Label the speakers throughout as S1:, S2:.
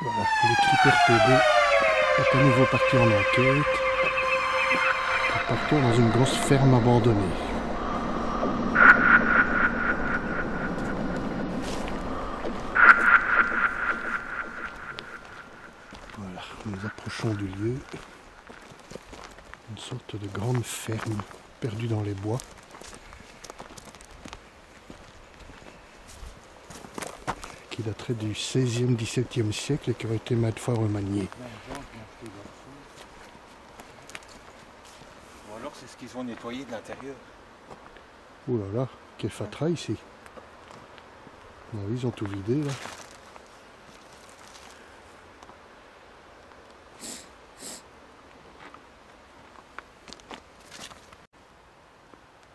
S1: Voilà, l'équipe RTB est à nouveau partie en enquête. Nous partons dans une grosse ferme abandonnée. Voilà, nous approchons du lieu. Une sorte de grande ferme perdue dans les bois. Qui daterait du 16e, 17e siècle et qui aurait été maintes fois remaniée.
S2: Ou alors c'est ce qu'ils ont nettoyé de l'intérieur.
S1: Ouh là là, quel fatras ici. Ah oui, ils ont tout vidé là.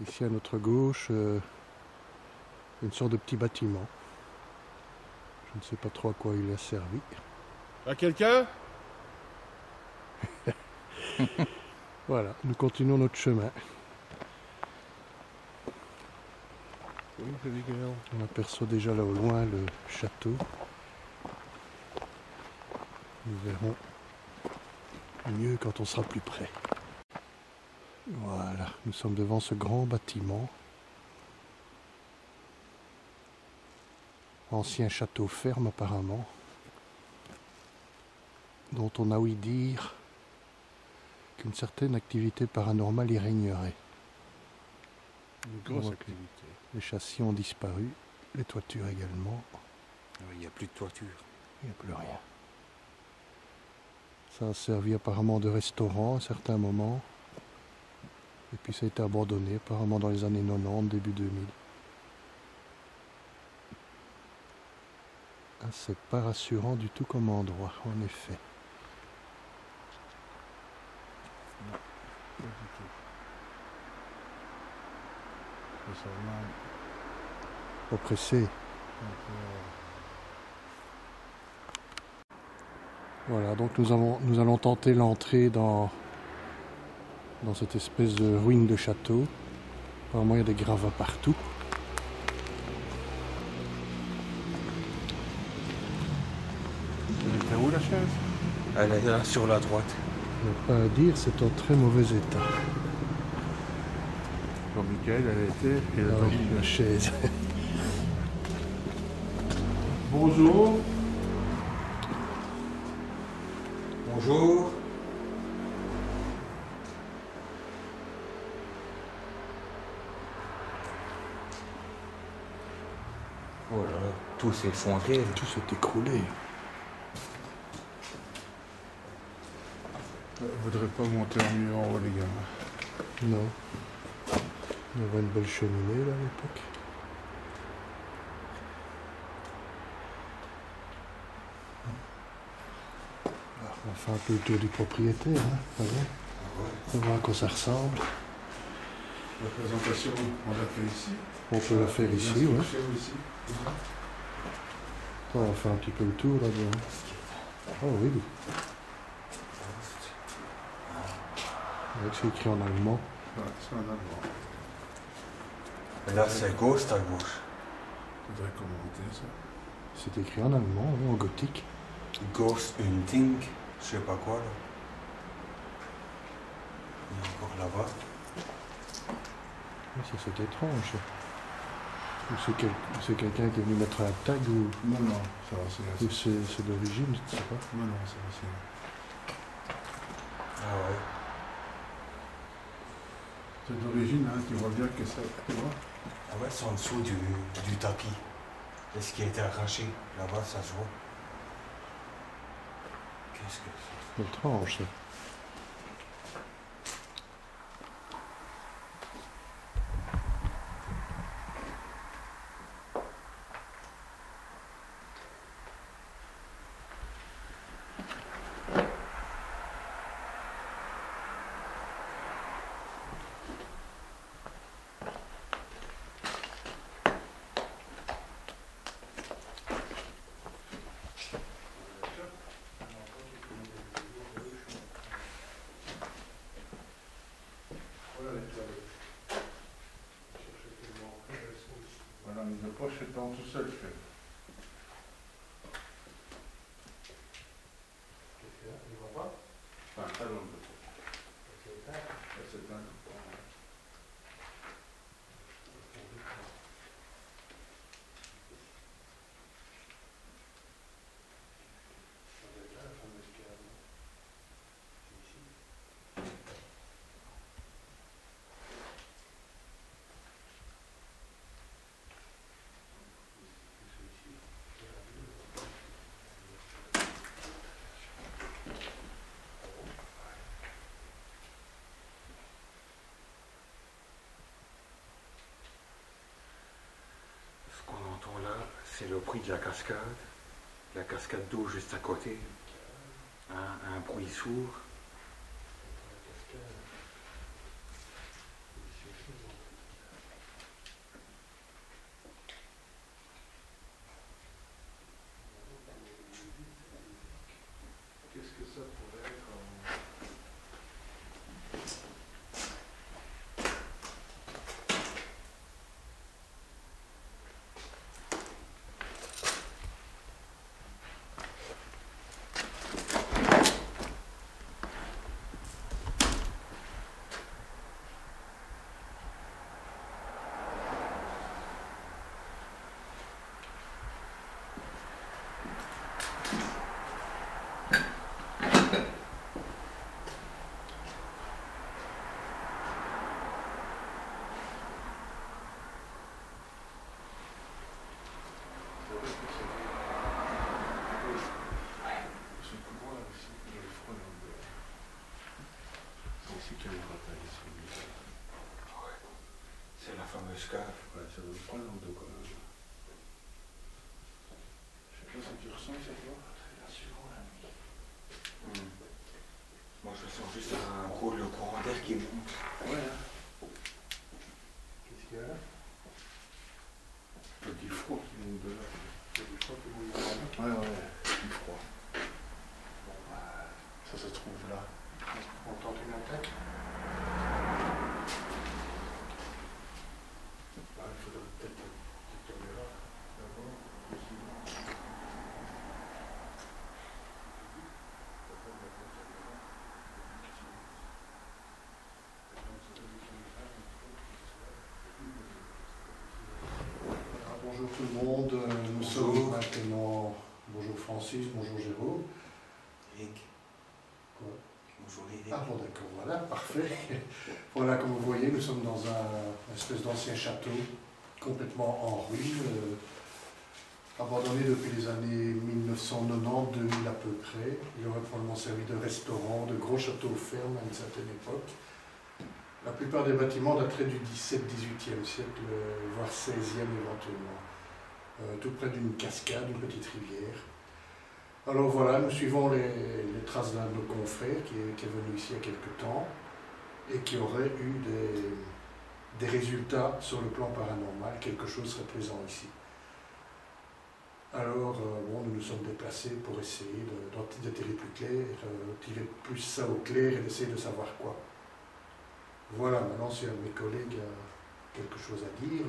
S1: Ici à notre gauche, une sorte de petit bâtiment. Je ne sais pas trop à quoi il a servi.
S3: À quelqu'un?
S1: Voilà, nous continuons notre chemin. On aperçoit déjà là au loin le château. Nous verrons mieux quand on sera plus près. Voilà, nous sommes devant ce grand bâtiment. Ancien château ferme apparemment, dont on a ouï dire qu'une certaine activité paranormale y régnerait.
S3: Une grosse
S1: Donc,
S3: activité.
S1: les châssis ont disparu, les toitures également,
S2: Il n'y a plus de toiture.
S1: il n'y a plus rien. Ça a servi apparemment de restaurant à un certain moment, et puis ça a été abandonné apparemment dans les années 90, début 2000. Ah, c'est pas rassurant du tout comme endroit, en effet.
S3: Non, pas du tout. Ça sent mal.
S1: Oppressé. Voilà, donc nous allons tenter l'entrée dans cette espèce de ruine de château. Apparemment il y a des gravats partout.
S3: Elle était où la chaise?
S2: Elle est là sur la droite.
S1: Je n'ai pas à dire, c'est en très mauvais état.
S3: Jean-Michel, elle était. Et
S1: Ah oui, la chaise.
S3: Bonjour.
S2: Bonjour. Voilà, tout s'est effondré.
S1: Tout s'est écroulé.
S3: Vous voudrez pas monter en haut, les gars?
S1: Non. Il y avait une belle cheminée là à l'époque. On va faire un peu le tour du propriétaire, hein, voilà. On va voir à quoi ça ressemble.
S3: La présentation, on l'a fait ici.
S1: On peut la faire ici, ouais.
S3: Ici.
S1: On va faire un petit peu le tour là-dedans. Oh oui. Avec c'est écrit en allemand.
S3: Ouais, c'est en allemand.
S2: Et là, c'est Ghost à gauche.
S3: Faudrait commenter ça.
S1: C'est écrit en allemand, hein, en gothique.
S2: Ghost Hunting, je sais pas quoi là. Il y a encore là-bas.
S1: Ça c'est étrange. Ou c'est quelqu'un qui est venu mettre un tag ou
S3: Non, ça va,
S1: ou c'est d'origine, je ne sais pas.
S3: Non, ça va,
S2: Ah ouais.
S3: c'est d'origine, hein, tu vois bien que c'est. Tu vois?
S2: Ah ouais, c'est en dessous du tapis. Et ce qui a été arraché, là-bas, ça se voit. Qu'est-ce que c'est?
S1: Étrange ça.
S4: le bruit de la cascade d'eau juste à côté, un bruit sourd.
S3: Qu'est-ce que ça pourrait être
S4: C'est la fameuse cave.
S3: Ouais, ça doit prendre dans le dos quand même. Je sais pas si tu ressens ça, toi. C'est rassurant la nuit.
S4: Moi je sens juste le courant d'air qui monte.
S3: Ouais. Qu'est-ce qu'il y a là? Du froid qui monte de là. Du froid qui monte de là. Ouais, du froid. Bon, bah, ça se trouve là. On tente une attaque. Il faudrait peut-être cette caméra d'abord.
S1: Bonjour tout le monde, nous sommes maintenant... Bonjour Francis, bonjour Jérôme.
S4: Eric.
S1: Quoi?
S4: Bonjour Eric.
S1: Ah bon d'accord, voilà, parfait. Voilà, comme vous voyez, nous sommes dans une espèce d'ancien château, complètement en ruine, abandonné depuis les années 1990-2000 à peu près. Il aurait probablement servi de restaurant, de gros château ferme à une certaine époque. La plupart des bâtiments dateraient du 17-18e siècle, voire 16e éventuellement. Tout près d'une cascade, une petite rivière. Alors voilà, nous suivons les traces d'un de nos confrères qui est venu ici il y a quelque temps et qui aurait eu des résultats sur le plan paranormal, quelque chose serait présent ici. Alors, bon, nous nous sommes déplacés pour essayer d'atterrir plus clair, tirer plus ça au clair et d'essayer de savoir quoi. Voilà, maintenant si un de mes collègues a quelque chose à dire,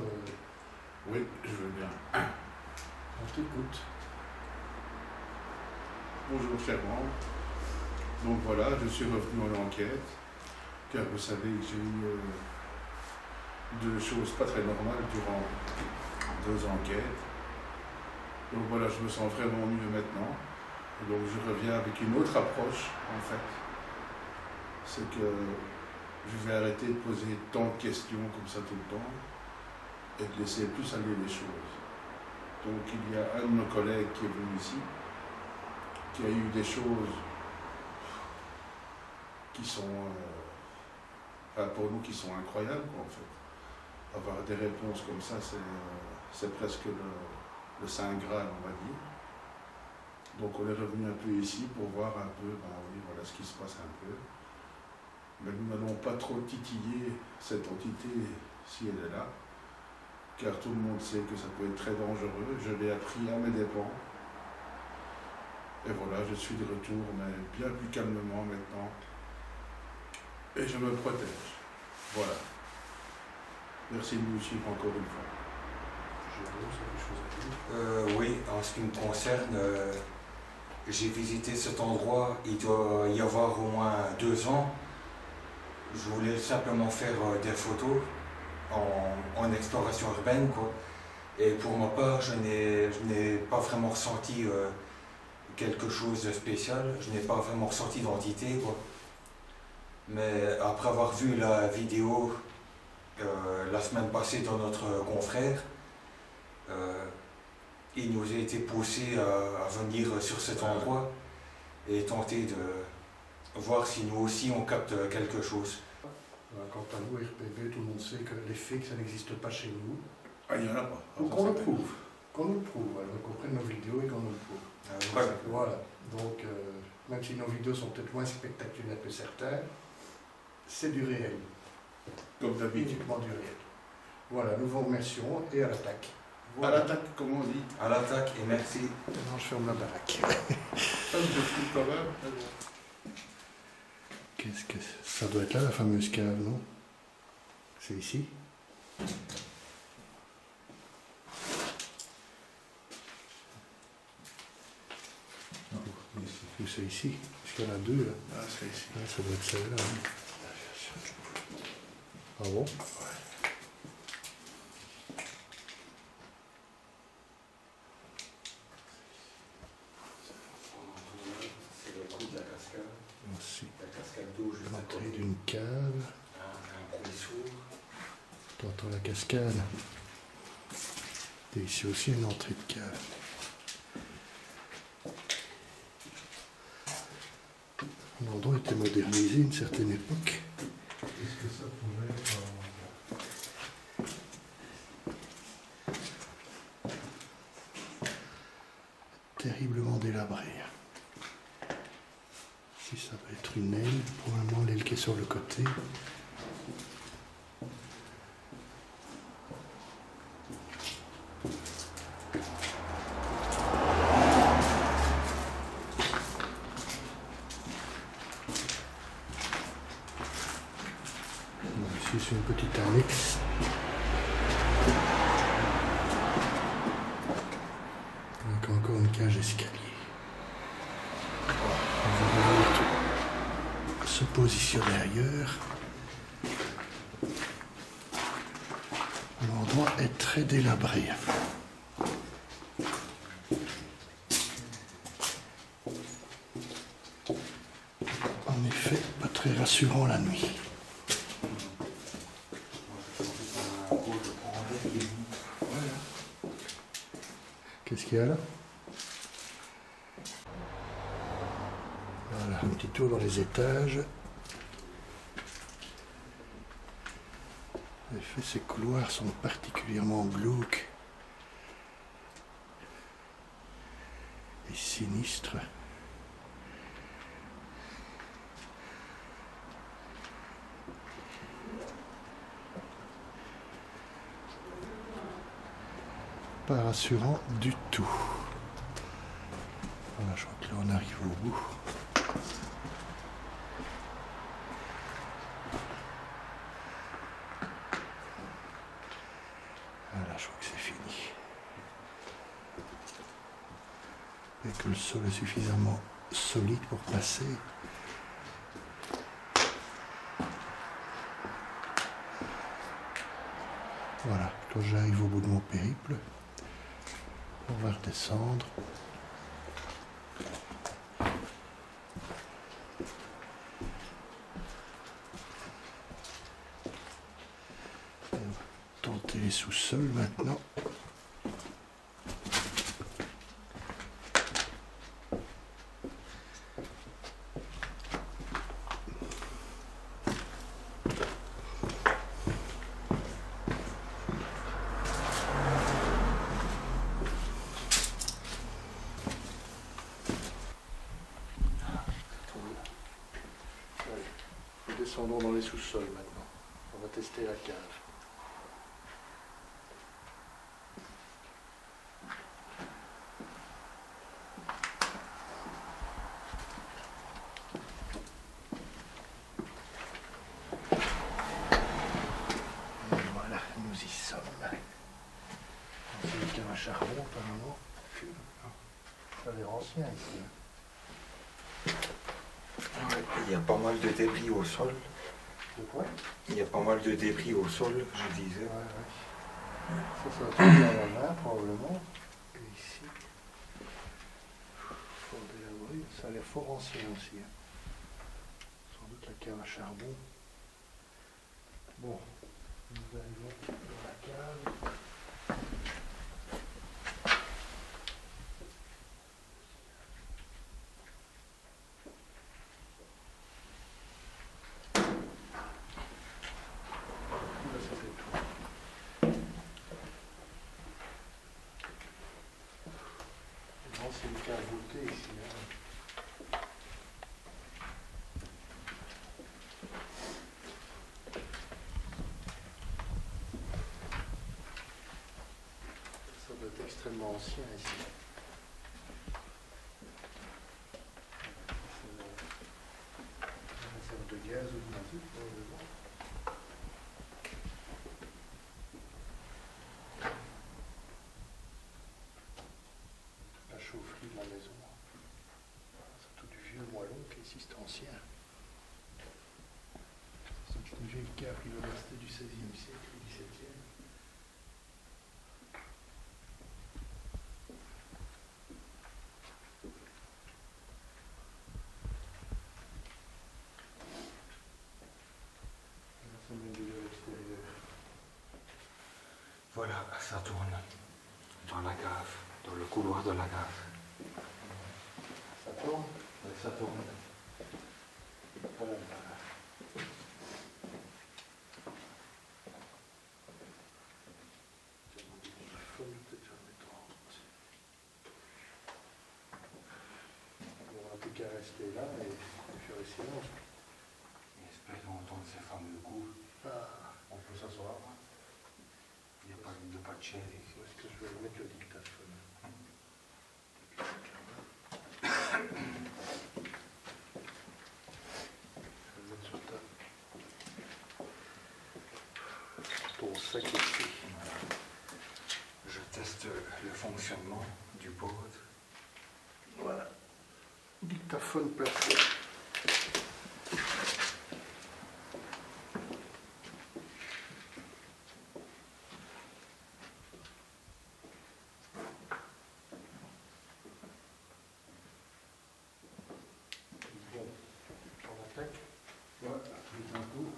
S3: Oui, je veux bien.
S1: on t'écoute.
S3: Bonjour chers membres. Donc voilà, je suis revenu en enquête, car vous savez que j'ai eu deux choses pas très normales durant 2 enquêtes. Donc voilà, je me sens vraiment mieux maintenant. Et donc je reviens avec une autre approche en fait. C'est que je vais arrêter de poser tant de questions comme ça tout le temps et de laisser plus aller les choses. Donc il y a un de nos collègues qui est venu ici, qui a eu des choses qui sont, pour nous, qui sont incroyables quoi, en fait. Avoir des réponses comme ça, c'est presque le Saint Graal, on va dire. Donc on est revenu un peu ici pour voir un peu, oui, voilà ce qui se passe un peu. Mais nous n'allons pas trop titiller cette entité si elle est là, car tout le monde sait que ça peut être très dangereux. Je l'ai appris à mes dépens. Et voilà, je suis de retour, mais bien plus calmement maintenant. Et je me protège. Voilà. Merci de nous suivre encore une fois.
S1: Jérôme, c'est quelque chose à dire?
S4: Oui, en ce qui me concerne, j'ai visité cet endroit, il doit y avoir au moins 2 ans. Je voulais simplement faire des photos en exploration urbaine, quoi. Et pour ma part, je n'ai pas vraiment ressenti quelque chose de spécial, je n'ai pas vraiment ressenti d'entité, quoi. Mais après avoir vu la vidéo la semaine passée dans notre confrère, il nous a été poussé à venir sur cet endroit et tenter de voir si nous aussi on capte quelque chose.
S1: Quant à nous, RPB, tout le monde sait que les faits, que ça n'existe pas chez nous.
S3: Ah, il n'y en a pas.
S1: Donc on le prouve. qu'on nous le prouve, alors qu'on prenne nos vidéos et qu'on nous le prouve.
S4: Voilà.
S1: Voilà. Donc, même si nos vidéos sont peut-être moins spectaculaires que certains, c'est du réel.
S3: Comme d'habitude.
S1: Uniquement du réel. Voilà, nous vous remercions et à l'attaque.
S3: À
S1: Voilà.
S3: l'attaque, comme on dit.
S4: À l'attaque et merci.
S1: Maintenant, je ferme la baraque.
S3: Ça me fait quand même.
S1: Qu'est-ce que c'est? Ça doit être là, la fameuse cave, non? C'est ici? Ou c'est ici? Parce qu'il y en a deux, là.
S3: Ah, c'est ici.
S1: Ah, ça doit être celle-là. Hein. Ah bon?
S4: C'est le coup de la cascade.
S1: Aussi.
S4: La cascade d'eau juste à
S1: L'entrée
S4: côté.
S1: d'une cave.
S4: Un bruit sourd.
S1: T'entends la cascade. Et ici aussi une entrée de cave. L'endroit était modernisé à une certaine époque. Qu'est-ce que ça pouvait être? Terriblement délabré. Si ça va être une aile, probablement l'aile qui est sur le côté. Ici c'est une petite annexe. Donc encore une cage escalier. On va venir se positionner ailleurs. L'endroit est très délabré. En effet, pas très rassurant la nuit. Qu'est-ce qu'il y a là? Voilà, un petit tour dans les étages. En effet, ces couloirs sont particulièrement glauques et sinistres. Pas rassurant du tout. Voilà, je crois que là on arrive au bout. Voilà, je crois que c'est fini. Et que le sol est suffisamment solide pour passer. Voilà, quand j'arrive au bout de mon périple, on va redescendre. Et on va tenter les sous-sols maintenant. Descendons dans les sous-sols maintenant. On va tester la cave. Et voilà, nous y sommes. C'est une cave à charbon apparemment. Ça a l'air ancien ici.
S4: Il y a pas mal de débris au sol.
S1: De quoi?
S4: Il y a pas mal de débris au sol, je disais.
S1: Ouais. Ça va tomber à la main probablement. Et ici, fort délabré. Ça a l'air fort ancien aussi. Hein. Sans doute la cave à charbon. Bon, nous arrivons dans la cave. Là, ça fait tout. Non, c'est une cave voûtée ici. Hein. Ça doit être extrêmement ancien ici. Une réserve de gaz ou de mazout, probablement. La chaufferie de la maison. C'est tout du vieux moellon qui ici, c'est ancien. C'est une vieille cave qui doit rester du XVIe siècle ou XVIIe. Ça mène de l'extérieur.
S4: Voilà, ça tourne dans la cave, dans le couloir de la cave.
S1: Ça tourne.
S4: Oui, ça tourne.
S1: Voilà. On va plus qu'à rester là et faire silence.
S4: J'espère d'entendre ces fameux coups.
S1: Ah,
S4: On peut s'asseoir. Il n'y a pas de chaise ici.
S1: où est-ce que je vais mettre le dictaphone? Je vais le mettre sur ton sac ici.
S4: Je teste le fonctionnement du board.
S1: Voilà. Dictaphone placé. Bon, on attaque.
S4: Ouais, vite un coup.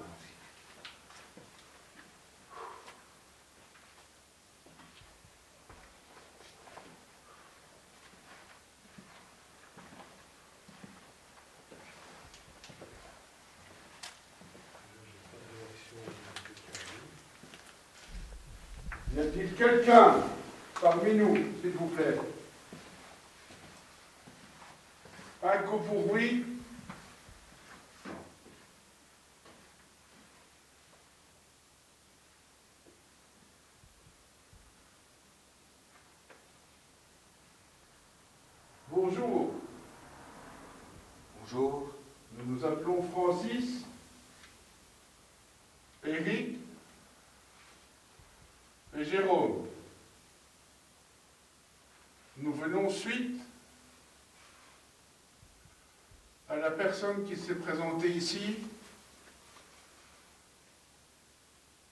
S3: Y a-t-il quelqu'un parmi nous, s'il vous plaît? Un coup pour oui. Bonjour,
S4: Bonjour.
S3: nous nous appelons Francis, Éric et Jérôme. Nous venons suite à la personne qui s'est présentée ici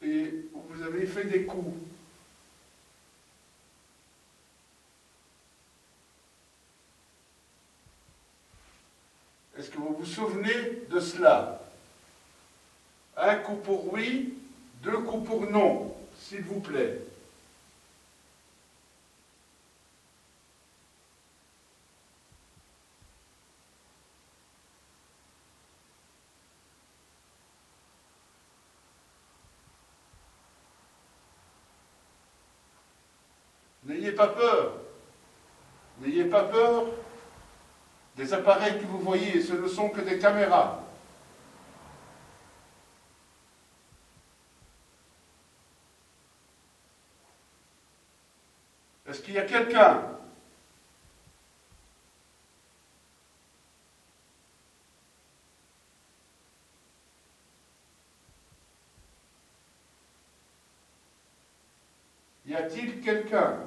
S3: et où vous avez fait des coups. Est-ce que vous vous souvenez de cela? Un coup pour oui, deux coups pour non, s'il vous plaît. N'ayez pas peur. N'ayez pas peur des appareils que vous voyez, ce ne sont que des caméras. Est-ce qu'il y a quelqu'un? Y a-t-il quelqu'un?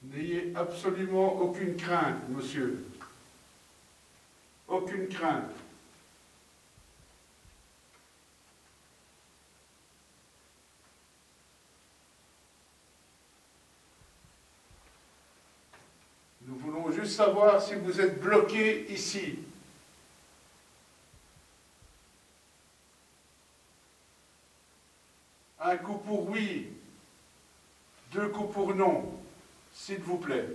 S3: N'ayez absolument aucune crainte, monsieur. Aucune crainte. Nous voulons juste savoir si vous êtes bloqué ici. Un coup pour oui, 2 coups pour non, s'il vous plaît.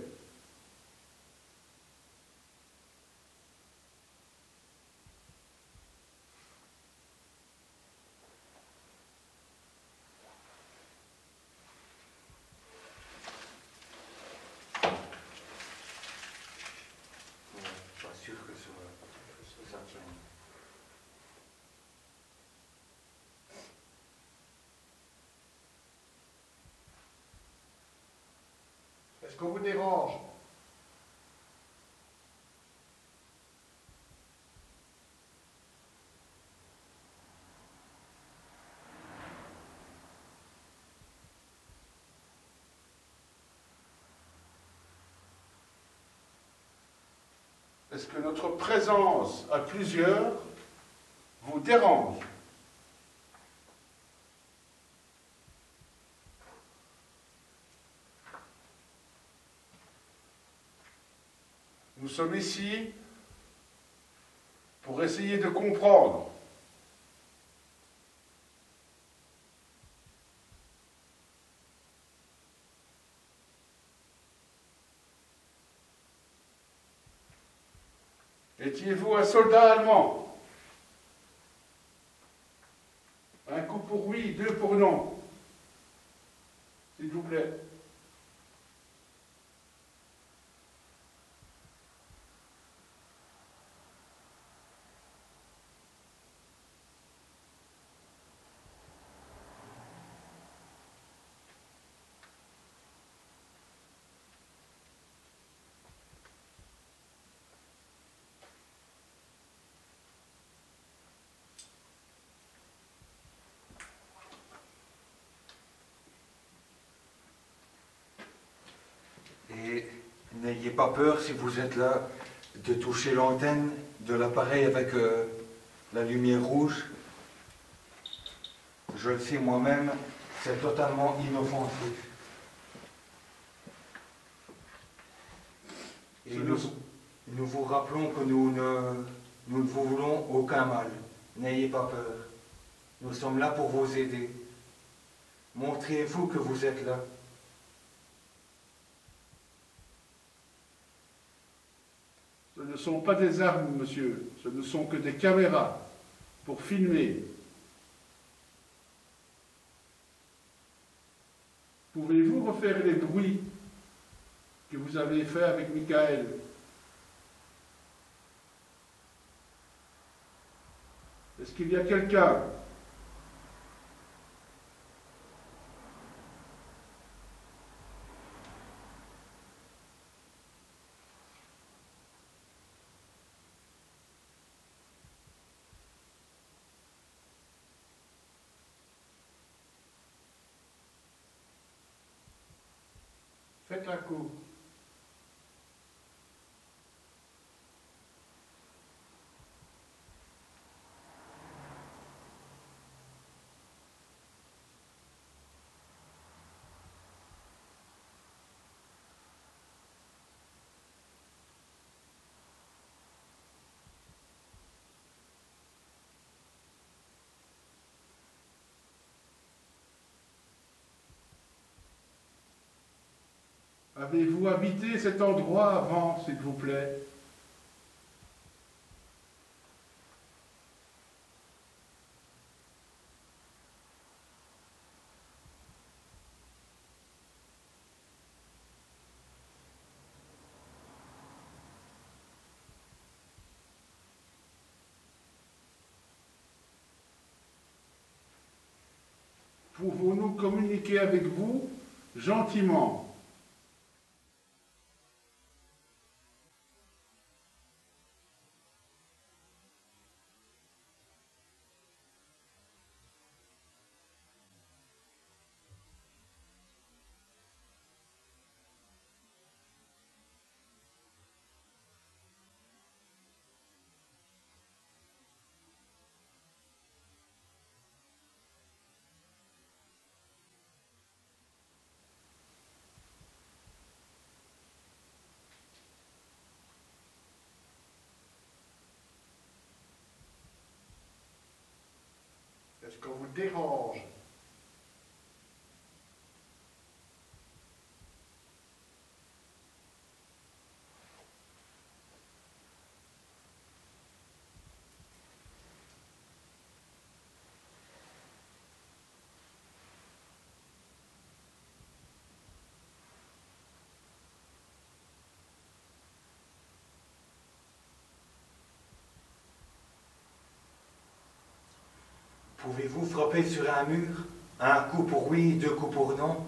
S4: Pas sûr que ça tienne.
S1: Est-ce qu'on vous dérange?
S3: Est-ce que notre présence à plusieurs vous dérange? Nous sommes ici pour essayer de comprendre. Étiez-vous un soldat allemand? Un coup pour oui, 2 pour non. S'il vous plaît.
S4: Et n'ayez pas peur si vous êtes là de toucher l'antenne de l'appareil avec la lumière rouge. Je le sais moi-même, c'est totalement inoffensif. Et nous vous rappelons que nous ne vous voulons aucun mal. N'ayez pas peur. Nous sommes là pour vous aider. Montrez-vous que vous êtes là.
S3: Ce ne sont pas des armes, monsieur. Ce ne sont que des caméras pour filmer. Pouvez-vous refaire les bruits que vous avez faits avec Michael? Est-ce qu'il y a quelqu'un? Faites un coup. Avez-vous habité cet endroit avant, s'il vous plaît? Pouvons-nous communiquer avec vous gentiment?
S1: Est-ce qu'on vous dérange?
S2: Pouvez-vous frapper sur un mur? Un coup pour oui, deux coups pour non?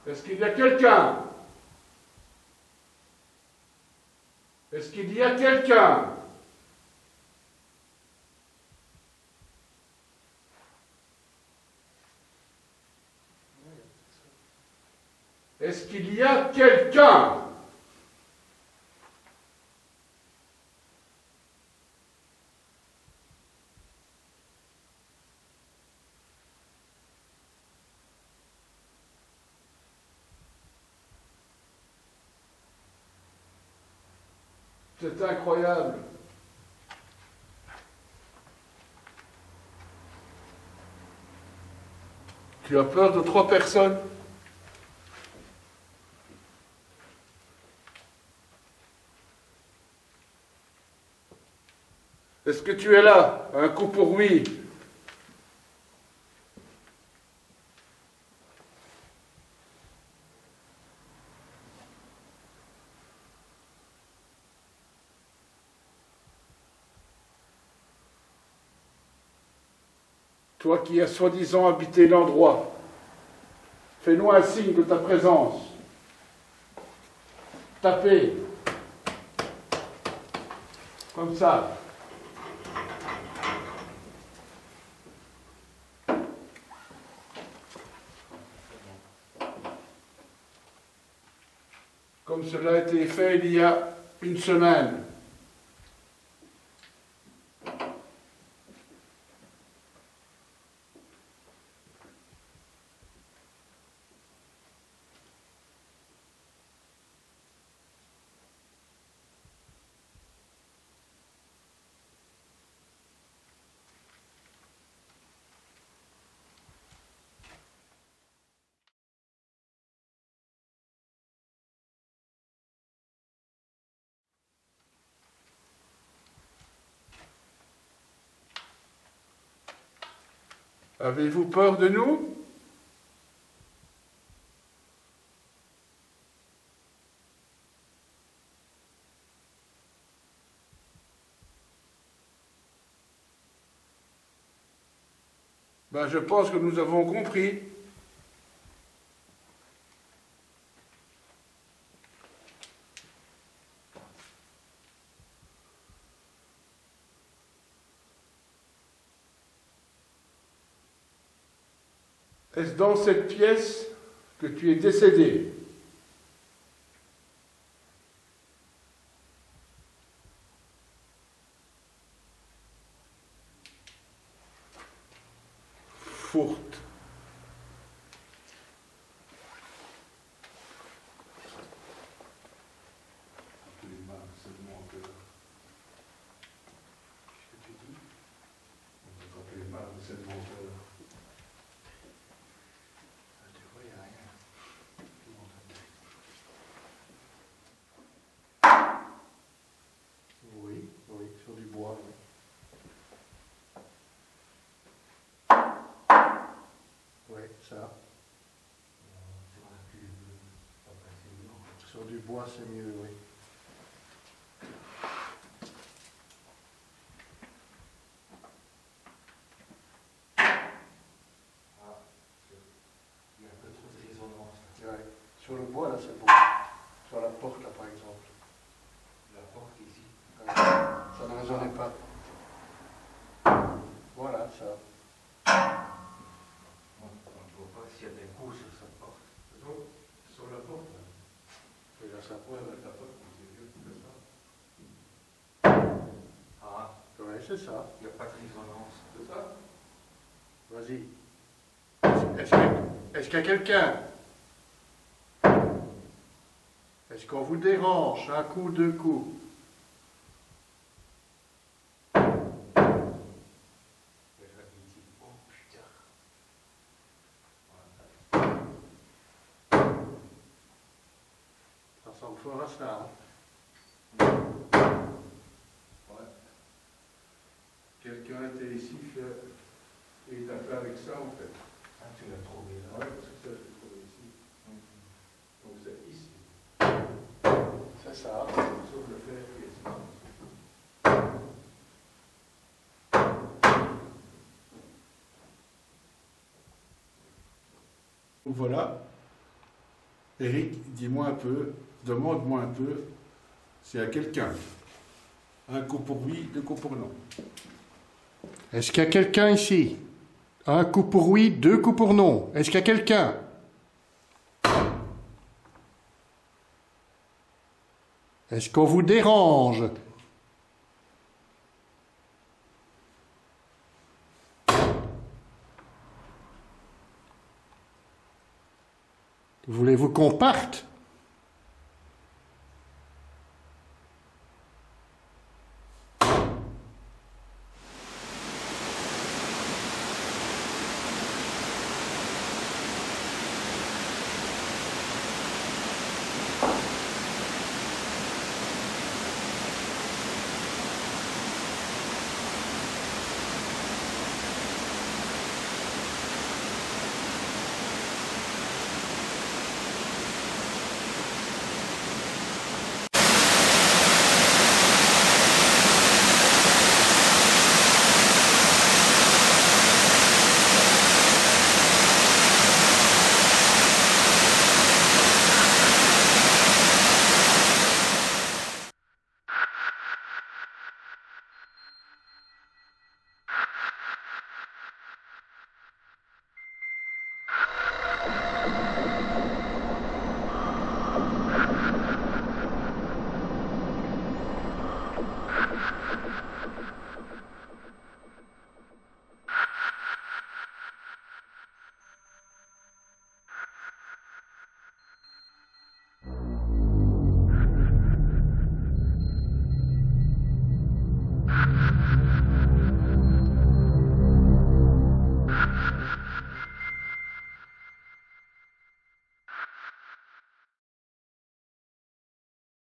S5: Est-ce qu'il y a quelqu'un? Est-ce qu'il y a quelqu'un? Est-ce qu'il y a quelqu'un? C'est incroyable. Tu as peur de 3 personnes? Est-ce que tu es là? Un coup pour oui. Toi qui as soi-disant habité l'endroit, fais-nous un signe de ta présence. Tapez. Comme ça. Comme cela a été fait il y a une semaine. Avez-vous peur de nous? Ben, je pense que nous avons compris. Est-ce dans cette pièce que tu es décédé? Fourte. Sur du bois. Oui, ça. Sur du bois, c'est mieux, oui.
S2: Il y a un peu trop de résonance.
S1: Ouais. Sur le bois, là, c'est bon. Sur la porte, là, par exemple.
S2: La porte ici.
S1: Ouais. Ça ne résonnait pas. Voilà, ça.
S2: On ne voit pas s'il y a des coups sur
S1: c'est ça.
S4: Il n'y a pas de résonance.
S1: C'est ça. Vas-y. Est-ce qu'il y a quelqu'un? Est-ce qu'on vous dérange? Un coup, deux coups. Ça ressemble fort à ça. Hein? Ouais. Quelqu'un était ici et il a fait avec ça en fait.
S4: Ah, tu l'as trouvé là.
S1: Ouais, parce que ça, je l'ai trouvé ici. Donc c'est ici. C'est ça. Sauf le fait qui est ici.
S5: Voilà. Eric, dis-moi un peu, demande-moi un peu s'il y a quelqu'un. Un coup pour oui, deux coups pour non.
S1: Est-ce qu'il y a quelqu'un ici? Un coup pour oui, deux coups pour non. Est-ce qu'il y a quelqu'un? Est-ce qu'on vous dérange? Voulez-vous qu'on parte?